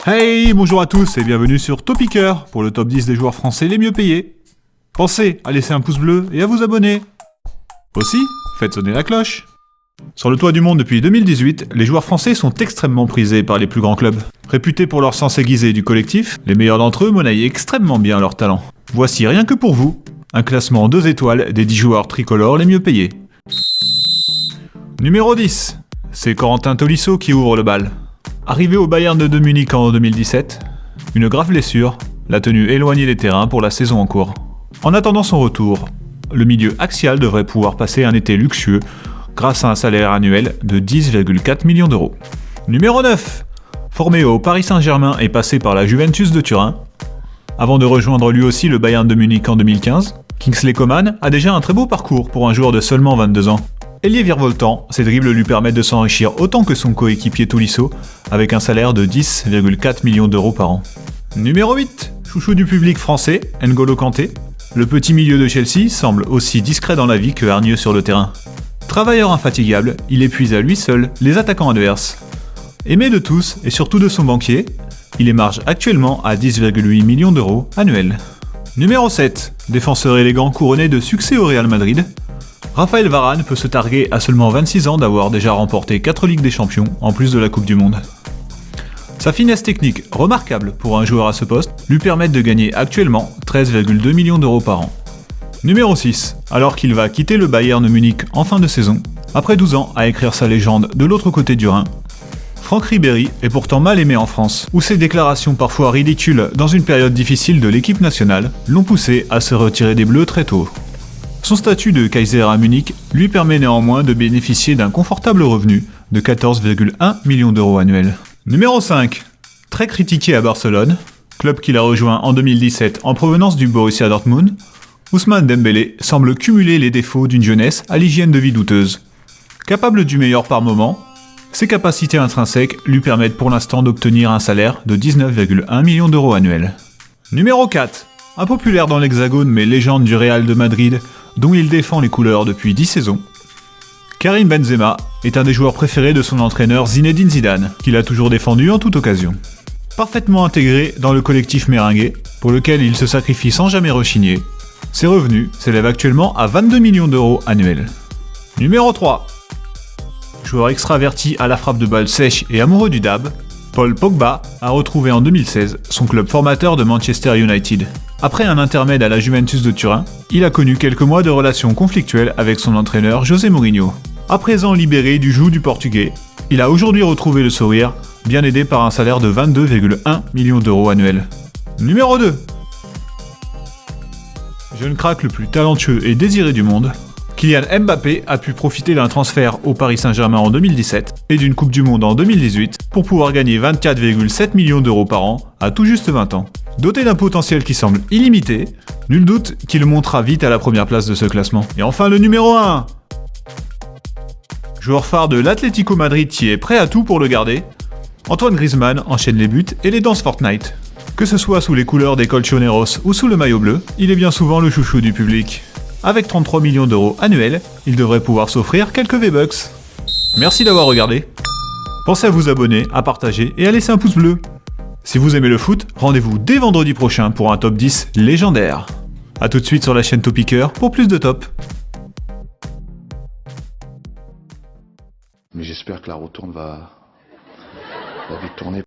Hey, bonjour à tous et bienvenue sur Topicker pour le top 10 des joueurs français les mieux payés. Pensez à laisser un pouce bleu et à vous abonner. Aussi, faites sonner la cloche. Sur le toit du monde depuis 2018, les joueurs français sont extrêmement prisés par les plus grands clubs. Réputés pour leur sens aiguisé du collectif, les meilleurs d'entre eux monnaient extrêmement bien leur talent. Voici rien que pour vous, un classement 2 étoiles des 10 joueurs tricolores les mieux payés. Numéro 10, c'est Corentin Tolisso qui ouvre le bal. Arrivé au Bayern de Munich en 2017, une grave blessure l'a tenu éloigné des terrains pour la saison en cours. En attendant son retour, le milieu axial devrait pouvoir passer un été luxueux grâce à un salaire annuel de 10,4 millions d'euros. Numéro 9, formé au Paris Saint-Germain et passé par la Juventus de Turin, avant de rejoindre lui aussi le Bayern de Munich en 2015, Kingsley Coman a déjà un très beau parcours pour un joueur de seulement 22 ans. Ailier virevoltant, ses dribbles lui permettent de s'enrichir autant que son coéquipier Tolisso, avec un salaire de 10,4 millions d'euros par an. Numéro 8, chouchou du public français, N'Golo Kanté. Le petit milieu de Chelsea semble aussi discret dans la vie que hargneux sur le terrain. Travailleur infatigable, il épuise à lui seul les attaquants adverses. Aimé de tous et surtout de son banquier, il émarge actuellement à 10,8 millions d'euros annuels. Numéro 7, défenseur élégant couronné de succès au Real Madrid, Raphaël Varane peut se targuer à seulement 26 ans d'avoir déjà remporté 4 Ligues des Champions en plus de la Coupe du Monde. Sa finesse technique, remarquable pour un joueur à ce poste, lui permet de gagner actuellement 13,2 millions d'euros par an. Numéro 6, alors qu'il va quitter le Bayern de Munich en fin de saison, après 12 ans à écrire sa légende de l'autre côté du Rhin, Franck Ribéry est pourtant mal aimé en France, où ses déclarations parfois ridicules dans une période difficile de l'équipe nationale l'ont poussé à se retirer des Bleus très tôt. Son statut de Kaiser à Munich lui permet néanmoins de bénéficier d'un confortable revenu de 14,1 millions d'euros annuels. Numéro 5. Très critiqué à Barcelone, club qu'il a rejoint en 2017 en provenance du Borussia Dortmund, Ousmane Dembélé semble cumuler les défauts d'une jeunesse à l'hygiène de vie douteuse. Capable du meilleur par moment, ses capacités intrinsèques lui permettent pour l'instant d'obtenir un salaire de 19,1 millions d'euros annuels. Numéro 4. Impopulaire dans l'Hexagone mais légende du Real de Madrid, dont il défend les couleurs depuis 10 saisons, Karim Benzema est un des joueurs préférés de son entraîneur Zinedine Zidane, qu'il a toujours défendu en toute occasion. Parfaitement intégré dans le collectif merengue, pour lequel il se sacrifie sans jamais rechigner, ses revenus s'élèvent actuellement à 22 millions d'euros annuels. Numéro 3. Joueur extraverti à la frappe de balle sèche et amoureux du dab, Paul Pogba a retrouvé en 2016 son club formateur de Manchester United. Après un intermède à la Juventus de Turin, il a connu quelques mois de relations conflictuelles avec son entraîneur José Mourinho. À présent libéré du joug du portugais, il a aujourd'hui retrouvé le sourire, bien aidé par un salaire de 22,1 millions d'euros annuels. Numéro 2. Jeune crack le plus talentueux et désiré du monde, Kylian Mbappé a pu profiter d'un transfert au Paris Saint-Germain en 2017 et d'une Coupe du Monde en 2018 pour pouvoir gagner 24,7 millions d'euros par an à tout juste 20 ans. Doté d'un potentiel qui semble illimité, nul doute qu'il montera vite à la première place de ce classement. Et enfin le numéro 1. Joueur phare de l'Atlético Madrid qui est prêt à tout pour le garder, Antoine Griezmann enchaîne les buts et les danses Fortnite. Que ce soit sous les couleurs des Colchoneros ou sous le maillot bleu, il est bien souvent le chouchou du public. Avec 33 millions d'euros annuels, il devrait pouvoir s'offrir quelques V-Bucks. Merci d'avoir regardé. Pensez à vous abonner, à partager et à laisser un pouce bleu. Si vous aimez le foot, rendez-vous dès vendredi prochain pour un top 10 légendaire. A tout de suite sur la chaîne Topicker pour plus de top. Mais j'espère que la retourne va vite tourner.